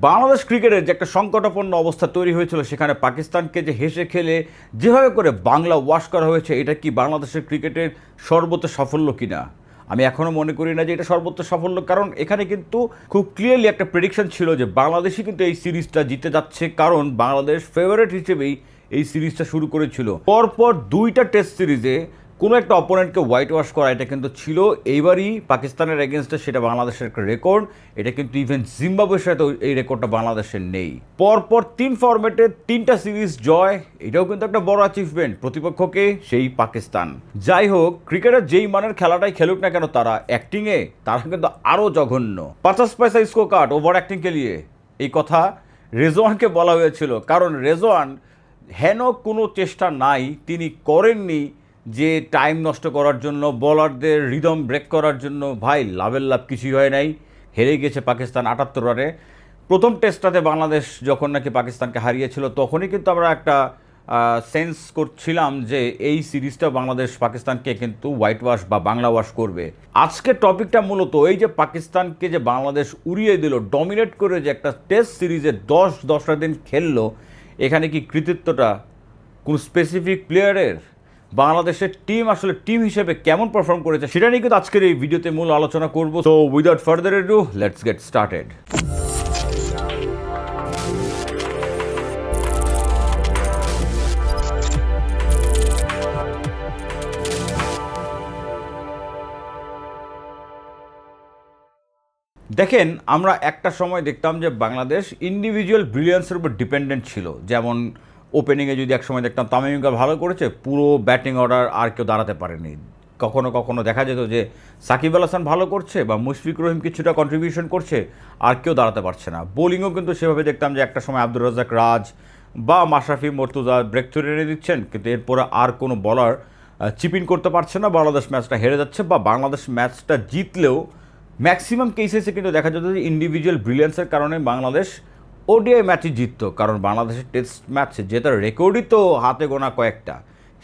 বাংলাদেশ ক্রিকেটের যে একটা সংকটাপন্ন অবস্থা তৈরি হয়েছিল, সেখানে পাকিস্তানকে যে হেসে খেলে যেভাবে করে বাংলা ওয়াশ করা হয়েছে, এটা কি বাংলাদেশের ক্রিকেটের সর্বোচ্চ সাফল্য কিনা? আমি এখনও মনে করি না যে এটা সর্বোচ্চ সাফল্য, কারণ এখানে কিন্তু খুব ক্লিয়ারলি একটা প্রেডিকশন ছিল যে বাংলাদেশই কিন্তু এই সিরিজটা জিতে যাচ্ছে, কারণ বাংলাদেশ ফেভারিট হিসেবেই এই সিরিজটা শুরু করেছিল। পরপর দুইটা টেস্ট সিরিজে কোনো একটা অপোনেন্টকে হোয়াইট ওয়াশ করা, এটা কিন্তু ছিল এইবারই পাকিস্তানের এগেনস্টে, সেটা বাংলাদেশের একটা রেকর্ড। এটা কিন্তু ইভেন জিম্বাবুয়ের সাথে এই রেকর্ডটা বাংলাদেশের নেই। পরপর 3 ফরম্যাটে 3টা সিরিজ জয়, এটাও কিন্তু একটা বড় অ্যাচিভমেন্ট প্রতিপক্ষকে, সেই পাকিস্তান। যাই হোক, ক্রিকেটের যেই মানের খেলাটাই খেলুক না কেন, তারা অ্যাক্টিংয়ে তারা কিন্তু আরও জঘন্য। 50 পয়সা স্কোর কার্ড ওভার অ্যাক্টিংকে নিয়ে এই কথা রেজওয়ানকে বলা হয়েছিল, কারণ রেজওয়ান হেন কোনো চেষ্টা নাই, তিনি করেননি যে টাইম নষ্ট করার জন্য, বলারদের রিদম ব্রেক করার জন্য। ভাই, লাভের লাভ কিছুই হয় নাই, হেরে গেছে পাকিস্তান 78 রানে। প্রথম টেস্টটাতে বাংলাদেশ যখন নাকি পাকিস্তানকে হারিয়েছিল, তখনই কিন্তু আমরা একটা সেন্স করছিলাম যে এই সিরিজটা বাংলাদেশ পাকিস্তানকে কিন্তু হোয়াইট ওয়াশ বা বাংলা ওয়াশ করবে। আজকের টপিকটা মূলত এই যে পাকিস্তানকে যে বাংলাদেশ উড়িয়ে দিল, ডমিনেট করে যে একটা টেস্ট সিরিজে 10-10টা দিন খেললো, এখানে কি কৃতিত্বটা কোন স্পেসিফিক প্লেয়ারের? বাংলাদেশের টিম আসলে টিম হিসেবে কেমন পারফর্ম করেছে, সেটা নিয়ে কিন্তু আজকের এই ভিডিওতে মূল আলোচনা করব। So without further edu, let's get started. দেখেন, আমরা একটা সময় দেখতাম যে বাংলাদেশ ইন্ডিভিজুয়াল ব্রিলিয়ান্সের উপর ডিপেন্ডেন্ট ছিল। যেমন ওপেনিংয়ে যদি এক সময় দেখতাম তামিম ইকবাল ভালো করেছে, পুরো ব্যাটিং অর্ডার আর কেউ দাঁড়াতে পারেনি। কখনো কখনো দেখা যেত যে সাকিব আল হাসান ভালো করছে বা মুশফিকুর রহিম কিছুটা কন্ট্রিবিউশন করছে, আর কেউ দাঁড়াতে পারছে না। বোলিংও কিন্তু সেভাবে দেখতাম যে একটা সময় আব্দুর রাজ্জাক রাজ বা মাশরাফি মর্তুজা ব্রেক থ্রু এনে দিচ্ছেন, কিন্তু এরপরে আর কোনো বলার চিপিন করতে পারছে না। বাংলাদেশ ম্যাচটা হেরে যাচ্ছে, বা বাংলাদেশ ম্যাচটা জিতলেও ম্যাক্সিমাম কেসেসে কিন্তু দেখা যেত যে ইন্ডিভিজুয়াল ব্রিলিয়ান্সের কারণে বাংলাদেশ ওডিআই ম্যাচই জিততো, কারণ বাংলাদেশের টেস্ট ম্যাচ জেতার রেকর্ডই তো হাতে গোনা কয়েকটা।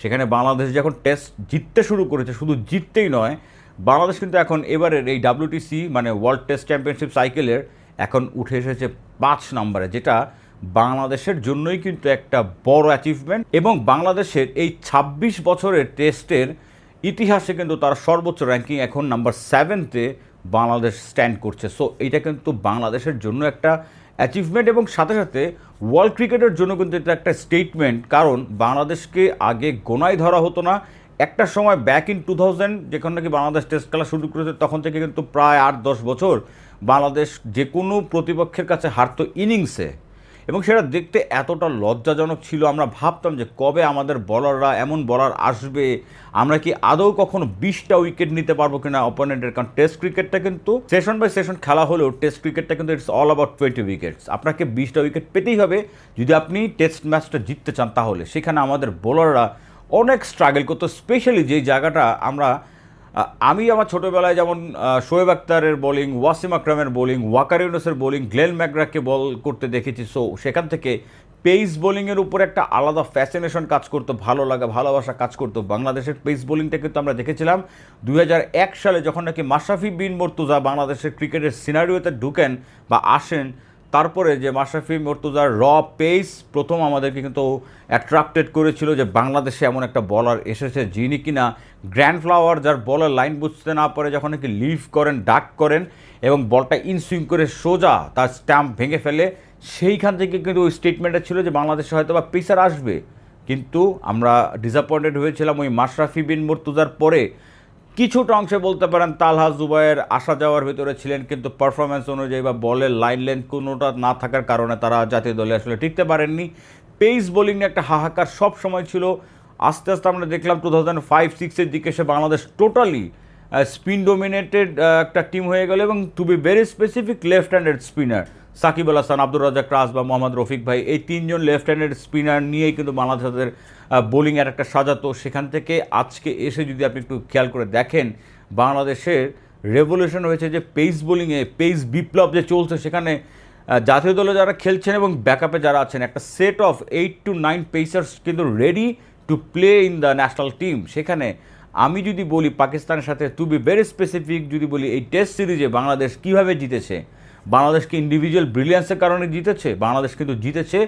সেখানে বাংলাদেশ যখন টেস্ট জিততে শুরু করেছে, শুধু জিততেই নয়, বাংলাদেশ কিন্তু এখন এবারের এই WTC মানে ওয়ার্ল্ড টেস্ট চ্যাম্পিয়নশিপ সাইকেলের এখন উঠে এসেছে 5 নম্বরে, যেটা বাংলাদেশের জন্যই কিন্তু একটা বড় অ্যাচিভমেন্ট। এবং বাংলাদেশের এই 26 বছরের টেস্টের ইতিহাসে কিন্তু তার সর্বোচ্চ র্যাঙ্কিং এখন নাম্বার 7-তে বাংলাদেশ স্ট্যান্ড করছে। সো এইটা কিন্তু বাংলাদেশের জন্য একটা অ্যাচিভমেন্ট, এবং সাথে সাথে ওয়ার্ল্ড ক্রিকেটের জন্য কিন্তু এটা একটা স্টেটমেন্ট, কারণ বাংলাদেশকে আগে গোনায় ধরা হতো না। একটা সময় ব্যাক ইন 2000 যখন নাকি বাংলাদেশ টেস্ট খেলা শুরু করেছে, তখন থেকে কিন্তু প্রায় 8-10 বছর বাংলাদেশ যে কোনো প্রতিপক্ষের কাছে হারতো ইনিংসে, এবং সেটা দেখতে এতটা লজ্জাজনক ছিল। আমরা ভাবতাম যে কবে আমাদের বলাররা এমন বলার আসবে, আমরা কি আদৌ কখনো 20টা উইকেট নিতে পারবো কিনা অপোনেন্টের। কারণ টেস্ট ক্রিকেটটা কিন্তু সেশন বাই সেশন খেলা হলেও টেস্ট ক্রিকেটটা কিন্তু ইটস অল অ্যাবাউট 20 উইকেটস। আপনাকে 20টা উইকেট পেতেই হবে যদি আপনি টেস্ট ম্যাচটা জিততে চান। তাহলে সেখানে আমাদের বোলাররা অনেক স্ট্রাগল করতো, স্পেশালি যেই জায়গাটা আমি আমার ছোটোবেলায় যেমন শোয়েব আখতারের বোলিং, ওয়াসিম আকরামের বোলিং, ওয়াকার ইউনুসের বোলিং, গ্লেন ম্যাকগ্রাকে বল করতে দেখেছি। সো সেখান থেকে পেস বোলিংয়ের উপর একটা আলাদা ফ্যাসিনেশন কাজ করতো, ভালো লাগা ভালোবাসা কাজ করতো। বাংলাদেশের পেস বোলিংটা কিন্তু আমরা দেখেছিলাম 2001 সালে, যখন নাকি মাশরাফি বিন মর্তুজা বাংলাদেশের ক্রিকেটের সিনারিওতে ঢুকেন বা আসেন। তারপরে যে মাশরাফি মর্তুজার র পেস প্রথম আমাদেরকে কিন্তু অ্যাট্রাক্টেড করেছিল যে বাংলাদেশে এমন একটা বলার এসেছে যিনি কিনা গ্র্যান্ড ফ্লাওয়ার, যার বলার লাইন বুঝতে না পারে যখন নাকি লিভ করেন, ডাক করেন এবং বলটা ইনসুইং করে সোজা তার স্ট্যাম্প ভেঙে ফেলে। সেইখান থেকে কিন্তু ওই স্টেটমেন্টটা ছিল যে বাংলাদেশে হয়তো বা পেসার আসবে, কিন্তু আমরা ডিসঅ্যাপয়েন্টেড হয়েছিলাম ওই মাশরাফি বিন মর্তুজার পরে। কিছুটা অংশে বলতে পারেন তালহা জুবায়ের আসা যাওয়ার ভিতরে ছিলেন, কিন্তু পারফরমেন্স অনুযায়ী বা বলের লাইন লেন্থ কোনোটা না থাকার কারণে তারা জাতীয় দলে আসলে টিকতে পারেননি। পেস বোলিং একটা হাহাকার সব সময় ছিল। আস্তে আস্তে আমরা দেখলাম 2005-06 দিকে এসে বাংলাদেশ টোটালি স্পিন ডোমিনেটেড একটা টিম হয়ে গেল, এবং to be very specific left handed spinner Shakib Al Hasan, Abdur Razzak Raj বা মোহাম্মদ রফিক ভাই, এই 3জন লেফট হ্যান্ডেড স্পিনার নিয়েই কিন্তু বাংলাদেশের বোলিংয়ের একটা সাজাতো। সেখান থেকে আজকে এসে যদি আপনি একটু খেয়াল করে দেখেন, বাংলাদেশের রেভলিউশন হয়েছে যে পেস বোলিংয়ে, পেস বিপ্লব যে চলছে, সেখানে জাতীয় দলে যারা খেলছেন এবং ব্যাকআপে যারা আছেন, একটা সেট অফ 8 to 9 পেসার্স কিন্তু ready to play in the national team. সেখানে আমি যদি বলি পাকিস্তানের সাথে, টু বি ভেরি স্পেসিফিক যদি বলি, এই টেস্ট সিরিজে বাংলাদেশ কীভাবে জিতেছে, বাংলাদেশকে ইন্ডিভিজুয়াল ব্রিলিয়ান্সের কারণে জিতেছে? বাংলাদেশ কিন্তু জিতেছে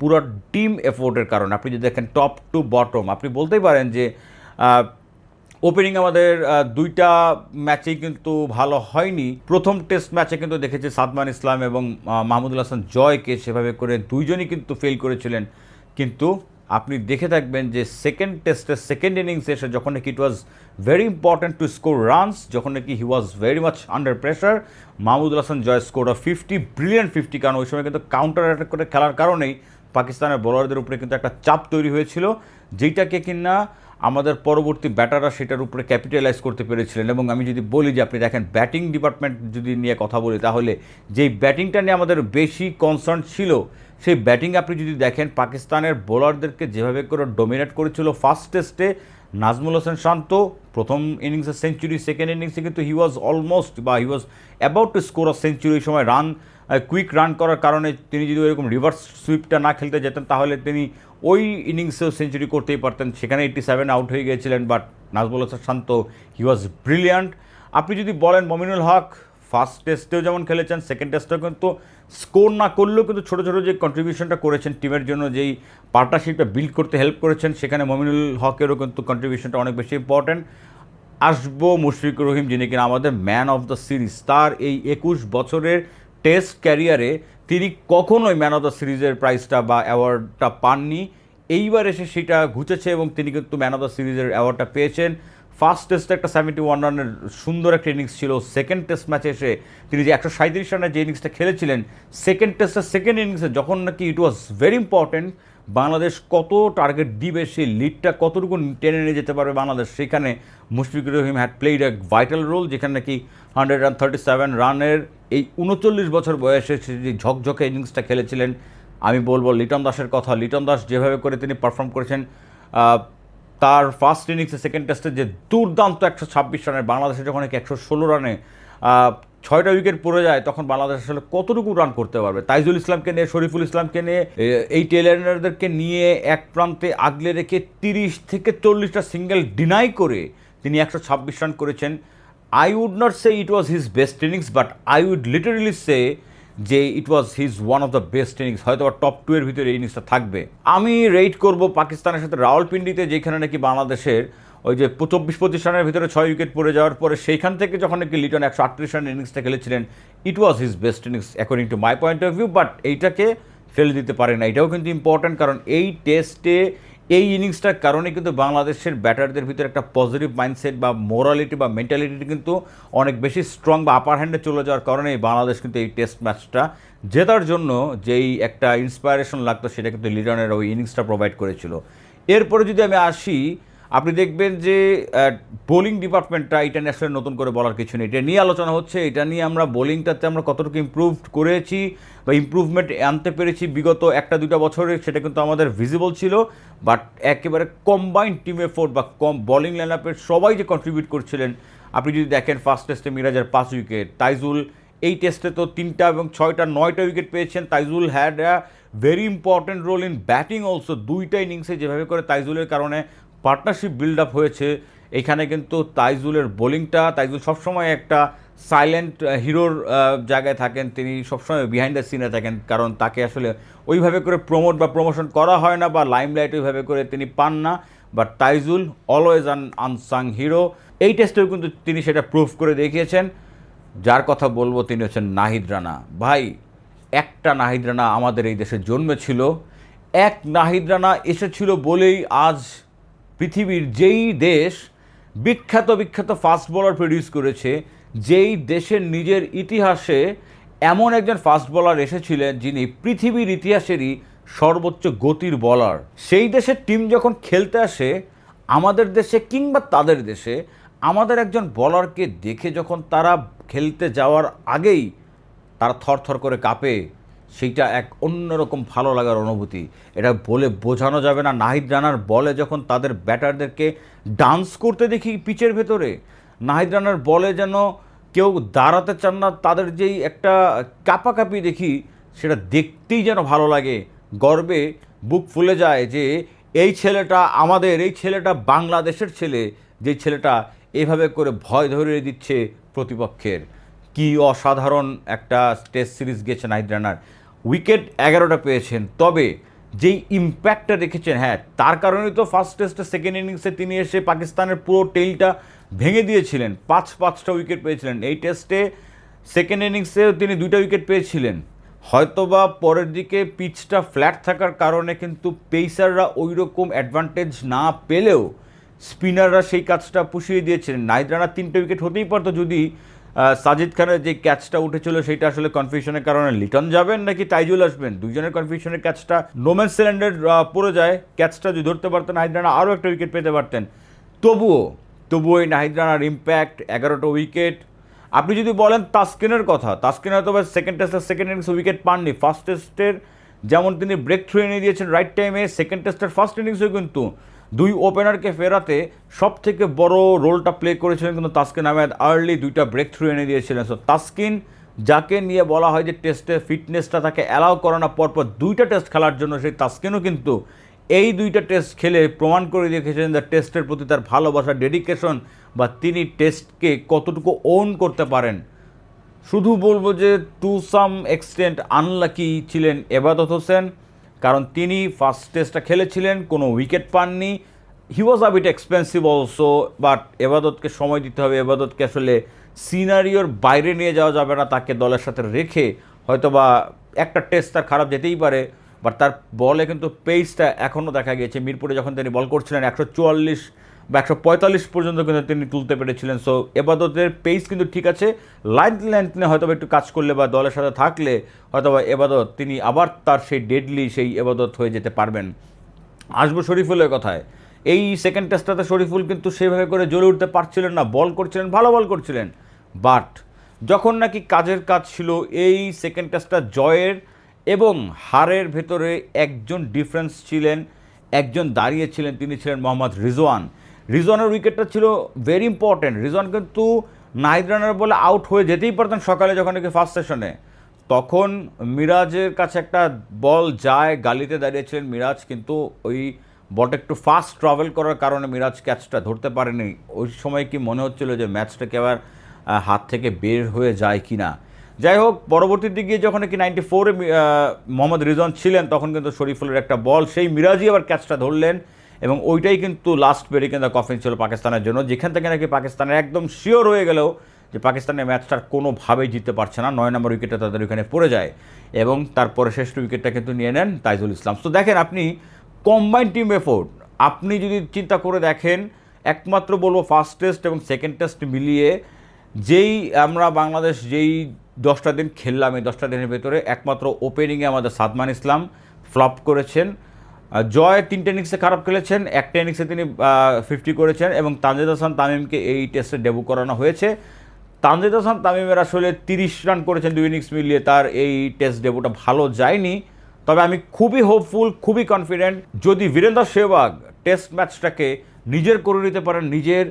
পুরো টিম এফোর্টের কারণে। আপনি যদি দেখেন টপ টু বটম, আপনি বলতেই পারেন যে ওপেনিং আমাদের দুইটা ম্যাচেই কিন্তু ভালো হয়নি। প্রথম টেস্ট ম্যাচে কিন্তু দেখেছি সাদমান ইসলাম এবং মাহমুদুল হাসান জয়কে সেভাবে করে দুইজনই কিন্তু ফেল করেছিলেন। কিন্তু আপনি দেখে থাকবেন যে সেকেন্ড টেস্টের সেকেন্ড ইনিংসে এসে যখন নাকি it was very important to score runs, যখন নাকি he was very much under pressure, Mahmudul Hasan Joy score of 50, brilliant 50, কারণ ওই সময় কিন্তু কাউন্টার অ্যাটাক করে খেলার কারণেই পাকিস্তানের বোলারদের উপরে কিন্তু একটা চাপ তৈরি হয়েছিল, যেটাকে কিনা আমাদের পরবর্তী ব্যাটাররা সেটার উপরে ক্যাপিটালাইজ করতে পেরেছিলেন। এবং আমি যদি বলি যে আপনি দেখেন ব্যাটিং ডিপার্টমেন্ট যদি নিয়ে কথা বলি, তাহলে যেই ব্যাটিংটা নিয়ে আমাদের বেশি কনসার্ন ছিল, সেই ব্যাটিং আপনি যদি দেখেন পাকিস্তানের বোলারদেরকে যেভাবে করে ডোমিনেট করেছিল ফার্স্ট টেস্টে, নাজমুল হোসেন শান্ত প্রথম ইনিংসে সেঞ্চুরি, সেকেন্ড ইনিংসে কিন্তু he was about to score a century. এই সময় কুইক রান করার কারণে তিনি যদি ওইরকম রিভার্স সুইপটা না খেলতে যেতেন, তাহলে তিনি ওই ইনিংসেও সেঞ্চুরি করতেই পারতেন। সেখানে 87 আউট হয়ে গিয়েছিলেন, but Najmul Hossain Shanto he was brilliant. আপনি যদি বলেন মমিনুল হক ফার্স্ট টেস্টেও যেমন খেলেছেন, সেকেন্ড টেস্টেও কিন্তু স্কোর না করলেও কিন্তু ছোটো ছোটো যে কন্ট্রিবিউশনটা করেছেন টিমের জন্য, যেই পার্টনারশিপটা বিল্ড করতে হেল্প করেছেন, সেখানে মমিনুল হকেরও কিন্তু কন্ট্রিবিউশনটা অনেক বেশি ইম্পর্ট্যান্ট। আসবো মুশফিকুর রহিম, যিনি কিনা আমাদের ম্যান অফ দ্য সিরিজ। তার এই 21 বছরের টেস্ট ক্যারিয়ারে তিনি কখনোই ম্যান অফ দ্য সিরিজের প্রাইজটা বা অ্যাওয়ার্ডটা পাননি। এইবার এসে সেটা ঘুচেছে এবং তিনি কিন্তু ম্যান অফ দ্য সিরিজের অ্যাওয়ার্ডটা পেয়েছেন। ফার্স্ট টেস্টে একটা 71 রানের সুন্দর একটা ইনিংস ছিল। সেকেন্ড টেস্ট ম্যাচে এসে তিনি যে 137 রানের যে ইনিংসটা খেলেছিলেন, সেকেন্ড টেস্টের সেকেন্ড ইনিংসে যখন নাকি it was very important, Bangladesh কত টার্গেট দিবে, সেই লিডটা কতটুকু টেনে নিয়ে যেতে পারবে বাংলাদেশ, সেখানে Mushfiqur Rahim had played a vital role. যেখানে নাকি 137 রানের এই 39 বছর বয়সে যে ঝকঝকে ইনিংসটা খেলেছিলেন। আমি বলবো লিটন দাসের কথা। লিটন দাস যেভাবে করে তিনি পারফর্ম করেছেন, তার ফার্স্ট ইনিংসে সেকেন্ড টেস্টে যে দুর্দান্ত 126 রানের, বাংলাদেশে যখন 116 রানে 6টা উইকেট পড়ে যায়, তখন বাংলাদেশ আসলে কতটুকু রান করতে পারবে। তাইজুল ইসলামকে নিয়ে, শরীফুল ইসলামকে নিয়ে, এই টেলারদেরকে নিয়ে এক প্রান্তে আগলে রেখে 30 থেকে 40টা সিঙ্গেল ডিনাই করে তিনি 126 রান করেছেন। I would not say it was his best innings, but I would literally say যে it was his one of the best innings. হয়তো টপ 2 এর ভিতরে এই ইনিংসটা থাকবে। আমি রেট করব পাকিস্তানের সাথে রাওয়ালপিন্ডিতে, যেখানে নাকি বাংলাদেশের ওই যে 24-25 রানের ভিতরে 6 উইকেট পড়ে যাওয়ার পরে সেইখান থেকে যখন নাকি লিটন 138 রানের ইনিংসটা খেলেছিলেন, it was his best innings according to my point of view. But এইটাকে ফেলে দিতে পারে না, এটাও কিন্তু ইম্পর্ট্যান্ট, কারণ এই টেস্টে এই ইনিংসটার কারণে কিন্তু বাংলাদেশের ব্যাটারদের ভিতরে একটা পজিটিভ মাইন্ডসেট বা মোরালিটি বা মেন্টালিটি কিন্তু অনেক বেশি স্ট্রং বা আপার হ্যান্ডে চলে যাওয়ার কারণে বাংলাদেশ কিন্তু এই টেস্ট ম্যাচটা জেতার জন্য যেই একটা ইন্সপায়ারেশন লাগতো, সেটা কিন্তু লিটনের ওই ইনিংসটা প্রোভাইড করেছিল। এরপরে যদি আমি আসি, আপনি দেখবেন যে বোলিং ডিপার্টমেন্টটা, এটা নিয়ে আসলে নতুন করে বলার কিছু নেই, এটা নিয়ে আলোচনা হচ্ছে। এটা নিয়ে আমরা বোলিংটাতে আমরা কতটুকু ইম্প্রুভ করেছি বা ইম্প্রুভমেন্ট আনতে পেরেছি বিগত 1-2 বছরে, সেটা কিন্তু আমাদের ভিজিবল ছিল। বাট একেবারে কম্বাইন্ড টিম এফোর্ট বা বোলিং লাইন আপের সবাই যে কন্ট্রিবিউট করছিলেন, আপনি যদি দেখেন ফার্স্ট টেস্টে মিরাজের 5 উইকেট, তাইজুল এই টেস্টে তো 3টা এবং 6টা 9টা উইকেট পেয়েছেন। Taijul had a very important role in batting also. 2টা ইনিংসে যেভাবে করে তাইজুলের কারণে পার্টনারশিপ বিল্ড আপ হয়েছে, এখানে কিন্তু তাইজুলের বোলিংটা, তাইজুল সবসময় একটা সাইলেন্ট হিরোর জায়গায় থাকেন, তিনি সবসময় বিহাইন্ড দ্য সিনে থাকেন, কারণ তাকে আসলে ওইভাবে করে প্রমোট বা প্রমোশন করা হয় না বা লাইমলাইট ওইভাবে করে তিনি পান না। But Taijul always an unsung hero. এই টেস্টেও কিন্তু তিনি সেটা প্রুভ করে দেখিয়েছেন। যার কথা বলবো তিনি হচ্ছেন নাহিদ রানা। ভাই, একটা নাহিদ রানা আমাদের এই দেশে জন্মেছিল, এক নাহিদ রানা এসেছিল বলেই আজ পৃথিবীর যেই দেশ বিখ্যাত বিখ্যাত ফাস্ট বোলার প্রডিউস করেছে, যেই দেশের নিজের ইতিহাসে এমন একজন ফাস্ট বোলার এসেছিলেন যিনি পৃথিবীর ইতিহাসেরই সর্বোচ্চ গতির বলার, সেই দেশের টিম যখন খেলতে আসে আমাদের দেশে কিংবা তাদের দেশে, আমাদের একজন বলারকে দেখে যখন তারা খেলতে যাওয়ার আগেই তারা থরথর করে কাঁপে, সেইটা এক অন্যরকম ভালো লাগার অনুভূতি। এটা বলে বোঝানো যাবে না। নাহিদ রানার বলে যখন তাদের ব্যাটারদেরকে ডান্স করতে দেখি পিচের ভেতরে, নাহিদ রানার বলে যেন কেউ দাঁড়াতে চান না, তাদের যেই একটা কাঁপাকাঁপি দেখি, সেটা দেখতেই যেন ভালো লাগে, গর্বে বুক ফুলে যায় যে এই ছেলেটা আমাদের, এই ছেলেটা বাংলাদেশের ছেলে, যে ছেলেটা এভাবে করে ভয় ধরিয়ে দিচ্ছে প্রতিপক্ষের। কি অসাধারণ একটা টেস্ট সিরিজ গেছে নাহিদ রানার, উইকেট 11টা পেয়েছেন, তবে যেই ইম্প্যাক্টটা রেখেছেন, হ্যাঁ তার কারণেই তো ফার্স্ট টেস্টে সেকেন্ড ইনিংসে তিনি এসে পাকিস্তানের পুরো টেইলটা ভেঙে দিয়েছিলেন, পাঁচটা উইকেট পেয়েছিলেন। এই টেস্টে সেকেন্ড ইনিংসেও তিনি 2টা উইকেট পেয়েছিলেন। হয়তোবা পরের দিকে পিচটা ফ্ল্যাট থাকার কারণে কিন্তু পেসাররা ওই রকম অ্যাডভান্টেজ না পেলেও স্পিনাররা সেই কাজটা পুষিয়ে দিয়েছিলেন। নাহিদ রানার 3টে উইকেট হতেই পারতো যদি সাজিদ খানের যে ক্যাচটা উঠেছিল সেটা আসলে কনফিউশনের কারণে লিটন যাবেন নাকি তাইজুল আসবেন, দুইজনের কনফিউশনের ক্যাচটা নোম্যান ল্যান্ডের পড়ে যায়, ক্যাচটা যদি ধরতে পারতেন নাহিদ রানা আরও একটা উইকেট পেতে পারতেন। তবুও এই নাহিদ রানার ইম্প্যাক্ট, 11টা উইকেট। আপনি যদি বলেন তাসকিনের কথা, তাসকিন হয়তো বা সেকেন্ড টেস্টের সেকেন্ড ইনিংসে উইকেট পাননি, ফার্স্ট টেস্টের যেমন তিনি ব্রেক থ্রু এনে দিয়েছেন রাইট টাইমে, সেকেন্ড টেস্টের ফার্স্ট ইনিংসেও কিন্তু 2 ওপেনারকে ফেরাতে সব থেকে বড় রোলটা প্লে করেছিলেন কিন্তু তাসকিন আহমেদ, আর্লি 2টা ব্রেক থ্রু এনে দিয়েছিলেন। সো তাসকিন, যাকে নিয়ে বলা হয় যে টেস্টে ফিটনেসটা তাকে অ্যালাউ করে না পরপর 2টা টেস্ট খেলার জন্য, সেই তাসকিনও কিন্তু এই 2টা টেস্ট খেলে প্রমাণ করে রেখেছেন যে টেস্টের প্রতি তার ভালোবাসা, ডেডিকেশন, বা তিনি টেস্টকে কতটুকু ওন করতে পারেন। শুধু বলবো যে টু সাম এক্সটেন্ট আনলাকি ছিলেন এবাদত হোসেন, কারণ তিনি ফার্স্ট টেস্টটা খেলেছিলেন, কোনো উইকেট পাননি। He was a bit expensive also, but এবাদতকে সময় দিতে হবে, এবাদতকে আসলে সিনারিওর বাইরে নিয়ে যাওয়া যাবে না, তাকে দলের সাথে রেখে হয়তোবা একটা টেস্ট তার খারাপ যেতেই পারে, বাট তার বলে কিন্তু পেসটা এখনও দেখা গিয়েছে। মিরপুরে যখন তিনি বল করছিলেন 144 বা 145 পর্যন্ত কিন্তু তিনি তুলতে পেরেছিলেন। সো এবাদতের পেস কিন্তু ঠিক আছে, লেন্থনে হয়তো একটু কাজ করলে বা দলের সাথে থাকলে হয়তো এবাদত তিনি আবার তার সেই ডেডলি সেই এবাদত হয়ে যেতে পারবেন। আসবো শরীফুলের কথায়। এই সেকেন্ড টেস্টটাতে শরীফুল কিন্তু সেভাবে করে জ্বলে উঠতে পারছিলেন না, বল করছিলেন, ভালো বল করছিলেন, বাট যখন নাকি কাজের কাজ ছিল, এই সেকেন্ড টেস্টটা জয়ের এবং হারের ভেতরে একজন ডিফারেন্স ছিলেন, একজন দাঁড়িয়েছিলেন, তিনি ছিলেন মোহাম্মদ রিজওয়ানের উইকেটটা ছিল ভেরি ইম্পর্ট্যান্ট। রিজওয়ান কিন্তু নাহিদ রানার বলে আউট হয়ে যেতেই পারতেন সকালে যখন নাকি ফার্স্ট সেশনে, তখন মিরাজের কাছে একটা বল যায়, গালিতে দাঁড়িয়েছিলেন মিরাজ, কিন্তু ওই বলটা একটু ফাস্ট ট্রাভেল করার কারণে মিরাজ ক্যাচটা ধরতে পারেনি। ওই সময় কি মনে হচ্ছিল যে ম্যাচটাকে আবার হাত থেকে বের হয়ে যায় কি না। যাই হোক, পরবর্তীর দিকে যখন কি 94-এ মোহাম্মদ রিজওয়ান ছিলেন, তখন কিন্তু শরীফুলের একটা বল, সেই মিরাজই আবার ক্যাচটা ধরলেন, এবং ওইটাই কিন্তু লাস্ট বেরি কিন্তু কফিন ছিল পাকিস্তানের জন্য, যেখান থেকে নাকি পাকিস্তানের একদম শিওর হয়ে গেলেও যে পাকিস্তানের ম্যাচটার কোনোভাবেই জিততে পারছে না। 9 নম্বর উইকেটটা তাদের ওইখানে পড়ে যায়, এবং তারপরে শেষ উইকেটটা কিন্তু নিয়ে নেন তাইজুল ইসলাম। তো দেখেন, আপনি কম্বাইন্ড টিম এফোর্ট আপনি যদি চিন্তা করে দেখেন, একমাত্র বলবো ফার্স্ট টেস্ট এবং সেকেন্ড টেস্ট মিলিয়ে যেই আমরা বাংলাদেশ যেই 10টা দিন খেললাম, এই 10টা দিনের ভেতরে একমাত্র ওপেনিংয়ে আমাদের সাদমান ইসলাম ফ্লপ করেছেন, জয় 3টে ইনিংসে খারাপ খেলেছেন, একটা ইনিংসে তিনি 50 করেছেন, এবং তানজিদ হাসান তামিমকে এই টেস্টে ডেবু করানো হয়েছে। তানজিদ হাসান তামিমের আসলে 30 রান করেছেন 2 ইনিংস মিলিয়ে, তার এই টেস্ট ডেবুটা ভালো যায়নি। তবে আমি খুবই হোপফুল, খুবই কনফিডেন্ট, যদি বীরেন্দ্র সেহবাগ টেস্ট ম্যাচটাকে নিজের করে নিতে পারেন, নিজের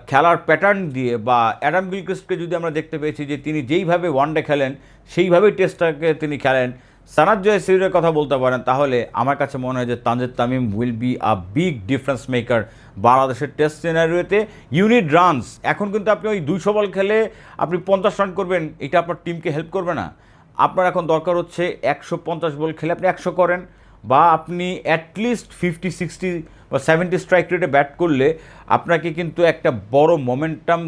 খেলার প্যাটার্ন দিয়ে, বা অ্যাডাম গিলক্রিস্টকে যদি আমরা দেখতে পেয়েছি যে তিনি যেইভাবে ওয়ানডে খেলেন সেইভাবেই টেস্টটাকে তিনি খেলেন, সানাত জয়সুরিয়ার কথা বলতে পারেন, তাহলে আমার কাছে মনে হয় যে Tanzid Tamim will be a big difference maker বাংলাদেশের টেস্ট সিনারিওতে। ইউনিট রানস, এখন কিন্তু আপনি ওই 200 বল খেলে আপনি 50 রান করবেন, এটা আপনার টিমকে হেল্প করবে না। আপনার এখন দরকার হচ্ছে 150 বল খেলে আপনি 100 করেন, বা আপনি অ্যাটলিস্ট 50-60 বা 70 স্ট্রাইক রেটে ব্যাট করলে আপনাকে কিন্তু একটা বড় মোমেন্টাম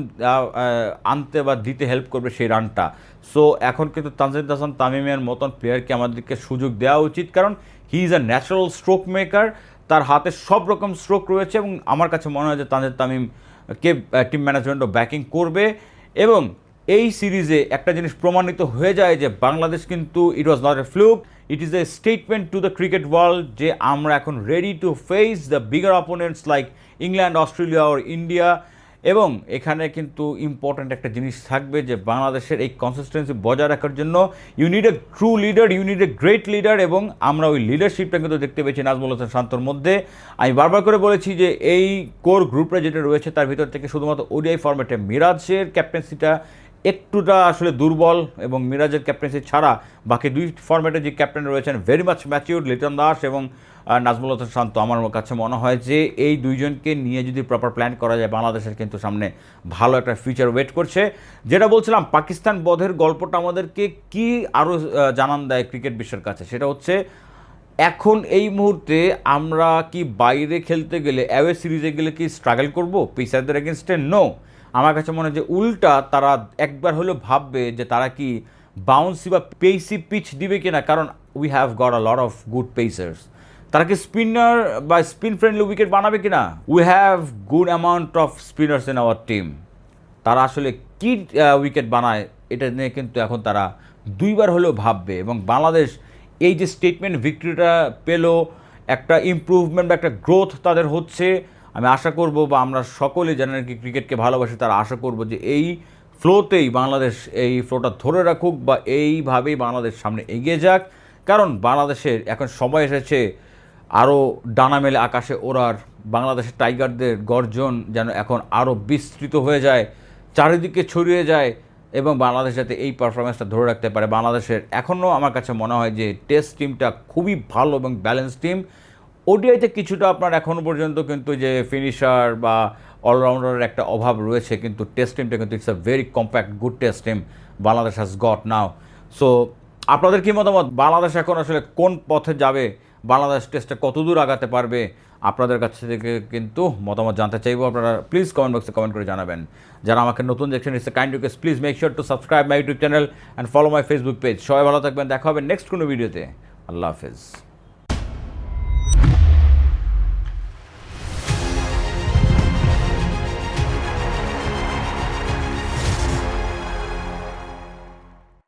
আনতে বা দিতে হেল্প করবে সেই রানটা। সো এখন কিন্তু তানজিদ হাসান তামিমের মতন প্লেয়ারকে আমাদেরকে সুযোগ দেওয়া উচিত, কারণ he is a natural stroke maker, তার হাতে সব রকম স্ট্রোক রয়েছে, এবং আমার কাছে মনে হয় যে তানজিদ তামিমকে টিম ম্যানেজমেন্টও ব্যাকিং করবে। এবং এই সিরিজে একটা জিনিস প্রমাণিত হয়ে যায় যে বাংলাদেশ কিন্তু it was not a fluke, it is a statement to the cricket world যে আমরা এখন ready to face the bigger opponents like England, Australia or India. এবং এখানে কিন্তু ইম্পর্ট্যান্ট একটা জিনিস থাকবে যে বাংলাদেশের এই কনসিস্টেন্সি বজায় রাখার জন্য you need a true leader, you need a great leader, এবং আমরা ওই লিডারশিপটা কিন্তু দেখতে পেয়েছি নাজমুল হোসেন শান্তর মধ্যে। আমি বারবার করে বলেছি যে এই কোর গ্রুপটা যেটা রয়েছে তার ভিতর থেকে শুধুমাত্র ওডিআই ফরম্যাটে মিরাজের ক্যাপ্টেন্সিটা একটুটা আসলে দুর্বল, এবং মিরাজের ক্যাপ্টেন্সি ছাড়া বাকি দুই ফরম্যাটে যে ক্যাপ্টেন রয়েছেন very much matured, Liton Das এবং নাজমুল হাসান শান্ত। আমার কাছে মনে হয় যে এই দুইজনকে নিয়ে যদি প্রপার প্ল্যান করা যায়, বাংলাদেশের কিন্তু সামনে ভালো একটা ফিউচার ওয়েট করছে। যেটা বলছিলাম, পাকিস্তান বধের গল্পটা আমাদেরকে কি আরও জানান দেয় ক্রিকেট বিশ্বের কাছে, সেটা হচ্ছে এখন এই মুহূর্তে আমরা কি বাইরে খেলতে গেলে, অ্যাওয়ে সিরিজে গেলে কি স্ট্রাগল করবো পেসারদের এগেনস্টে? নো। আমার কাছে মনে হয় যে উল্টা তারা একবার হলেও ভাববে যে তারা কি বাউন্সি বা পেসি পিচ দিবে কিনা, কারণ we have got a lot of good pacers. তারা কি স্পিনার বা স্পিন ফ্রেন্ডলি উইকেট বানাবে কিনা? We have good amount of spinners in our team. তারা আসলে কি উইকেট বানায় এটা নিয়ে কিন্তু এখন তারা দুইবার হলেও ভাববে। এবং বাংলাদেশ এই যে স্টেটমেন্ট ভিক্টরিটা পেলো, একটা ইমপ্রুভমেন্ট বা একটা গ্রোথ তাদের হচ্ছে, আমি আশা করব, বা আমরা সকলে যারা নাকি ক্রিকেটকে ভালোবাসি তারা আশা করব যে এই ফ্লোতেই বাংলাদেশ এই ফ্লোটা ধরে রাখুক, বা এইভাবেই বাংলাদেশ সামনে এগিয়ে যাক। কারণ বাংলাদেশের এখন সময় এসেছে আরও ডানা মেলে আকাশে ওড়ার। বাংলাদেশের টাইগারদের গর্জন যেন এখন আরও বিস্তৃত হয়ে যায়, চারিদিকে ছড়িয়ে যায়, এবং বাংলাদেশ যাতে এই পারফরমেন্সটা ধরে রাখতে পারে। বাংলাদেশের এখনও আমার কাছে মনে হয় যে টেস্ট টিমটা খুবই ভালো এবং ব্যালেন্স টিম। ওডিআইতে কিছুটা আপনার এখনও পর্যন্ত কিন্তু যে ফিনিশার বা অলরাউন্ডারের একটা অভাব রয়েছে, কিন্তু টেস্ট টিমটা কিন্তু it's a very compact good test team Bangladesh has got now. So আপনাদের কী মতামত? বাংলাদেশ এখন আসলে কোন পথে যাবে? বাংলাদেশ টেস্টে কতদূর আগাতে পারবে? আপনাদের কাছ থেকে কিন্তু মতামত জানতে চাইবো। আপনারা প্লিজ কমেন্ট বক্সে কমেন্ট করে জানাবেন। যারা আমাকে নতুন দেখছেন, it's a kind request, please make sure to subscribe my YouTube channel and follow my Facebook page. সবাই ভালো থাকবেন, দেখা হবে নেক্সট কোনো ভিডিওতে। আল্লাহ হাফেজ।